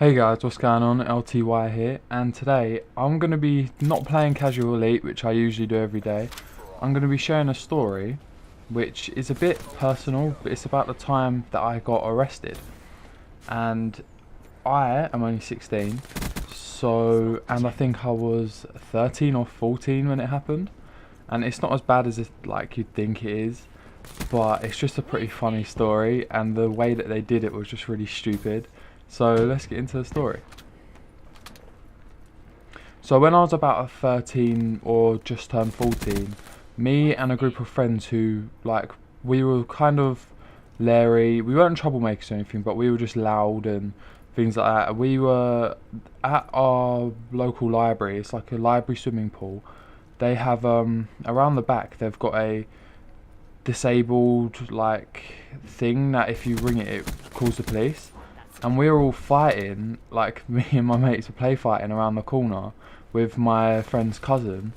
Hey guys, what's going on? LTY here, and today I'm going to be not playing Casual Elite, which I usually do every day. I'm going to be sharing a story which is a bit personal, but it's about the time that I got arrested. And I am only 16, and I think I was 13 or 14 when it happened. And it's not as bad as like you'd think it is, but it's just a pretty funny story, and the way that they did it was just really stupid. So let's get into the story. So when I was about 13 or just turned 14, me and a group of friends who, like, we were kind of leery. We weren't troublemakers or anything, but we were just loud and things like that. We were at our local library. It's like a library swimming pool. They have around the back they've got a disabled like thing that if you ring it, it calls the police. And we were all fighting, like me and my mates were play fighting around the corner with my friend's cousin,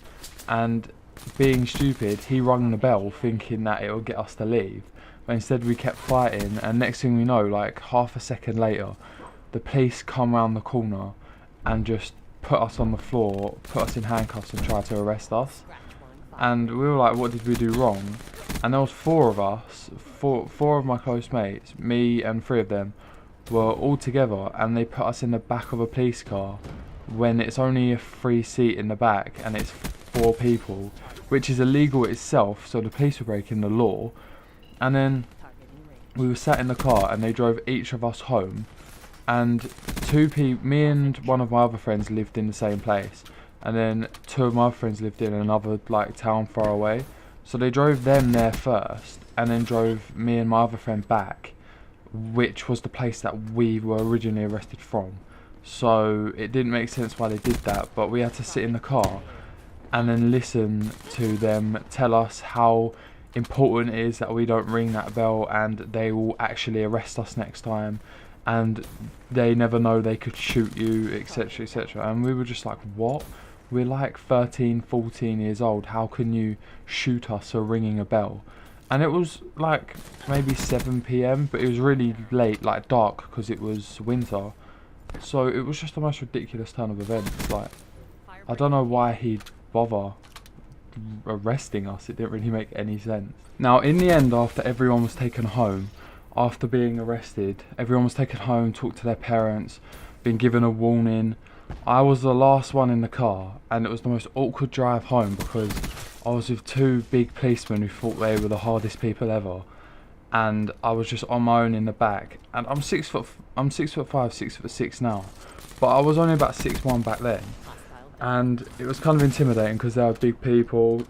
and being stupid, he rung the bell thinking that it would get us to leave, but instead we kept fighting, and next thing we know, like half a second later, the police come round the corner and just put us on the floor, put us in handcuffs and tried to arrest us. And we were like, what did we do wrong? And there was four of us, four of my close mates, me and three of them, were all together, and they put us in the back of a police car when it's only a free seat in the back and it's four people, which is illegal itself, so the police were breaking the law. And then we were sat in the car and they drove each of us home, and me and one of my other friends lived in the same place, and then two of my friends lived in another like town far away, so they drove them there first and then drove me and my other friend back, which was the place that we were originally arrested from. So it didn't make sense why they did that, but we had to sit in the car and then listen to them tell us how important it is that we don't ring that bell, and they will actually arrest us next time, and they never know, they could shoot you, etc, etc. And we were just like, what? We're like 13, 14 years old, how can you shoot us for ringing a bell? And it was like maybe 7 p.m, but it was really late, like dark, because it was winter. So it was just the most ridiculous turn of events. Like, I don't know why he'd bother arresting us. It didn't really make any sense. Now, in the end, after everyone was taken home, after being arrested, everyone was taken home, talked to their parents, been given a warning. I was the last one in the car, and it was the most awkward drive home because I was with two big policemen who thought they were the hardest people ever, and I was just on my own in the back. And I'm 6'5", 6'6" now, but I was only about 6'1" back then, and it was kind of intimidating because they were big people.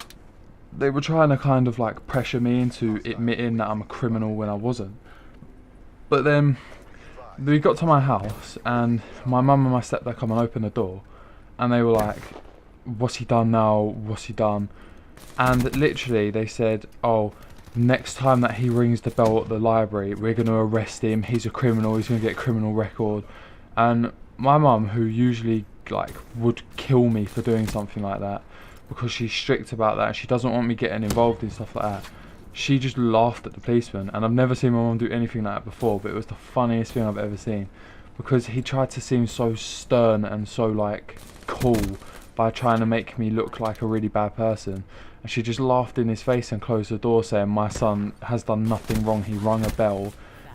They were trying to kind of like pressure me into admitting that I'm a criminal when I wasn't. But then we got to my house, and my mum and my stepdad come and open the door, and they were like, what's he done now? What's he done? And literally they said, oh, next time that he rings the bell at the library, we're going to arrest him. He's a criminal. He's going to get a criminal record. And my mum, who usually like would kill me for doing something like that, because she's strict about that, she doesn't want me getting involved in stuff like that, she just laughed at the policeman. And I've never seen my mum do anything like that before, but it was the funniest thing I've ever seen, because he tried to seem so stern and so like cool by trying to make me look like a really bad person, and she just laughed in his face and closed the door, saying my son has done nothing wrong, he rung a bell,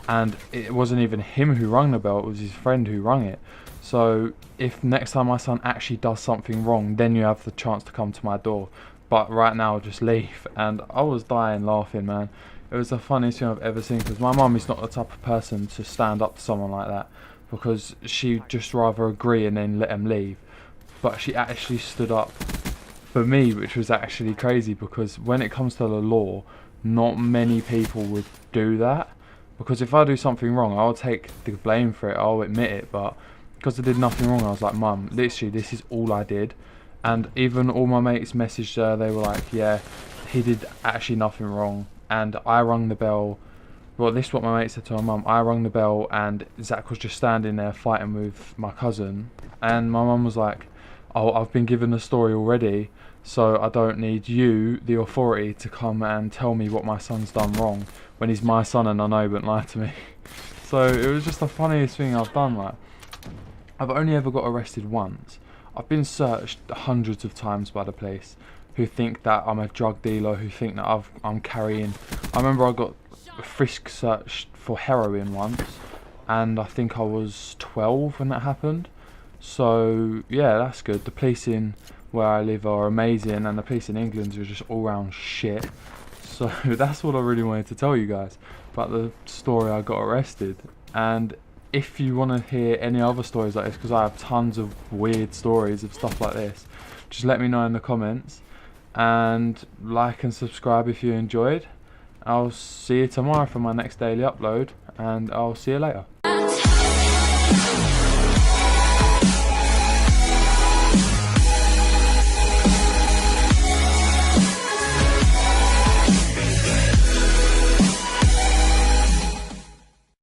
and it wasn't even him who rung the bell, it was his friend who rung it. So if next time my son actually does something wrong, then you have the chance to come to my door, but right now just leave. And I was dying laughing, man. It was the funniest thing I've ever seen, because my mum is not the type of person to stand up to someone like that, because she'd just rather agree and then let him leave. But she actually stood up for me, which was actually crazy, because when it comes to the law, not many people would do that. Because if I do something wrong, I'll take the blame for it, I'll admit it, but because I did nothing wrong, I was like, Mum, literally this is all I did. And even all my mates messaged her, they were like, yeah, he did actually nothing wrong, and I rung the bell. Well, this is what my mate said to my mum. I rung the bell and Zach was just standing there fighting with my cousin, and my mum was like, oh, I've been given the story already, so I don't need you, the authority, to come and tell me what my son's done wrong when he's my son and I know he wouldn't lie to me. So it was just the funniest thing I've done. Like, I've only ever got arrested once. I've been searched hundreds of times by the police, who think that I'm a drug dealer, who think that I'm carrying. I remember I got frisk searched for heroin once, and I think I was 12 when that happened. So yeah, that's good. The police in where I live are amazing, and the police in England are just all round shit. So that's what I really wanted to tell you guys about the story I got arrested. And if you want to hear any other stories like this, because I have tons of weird stories of stuff like this, just let me know in the comments, and like and subscribe if you enjoyed. I'll see you tomorrow for my next daily upload, and I'll see you later.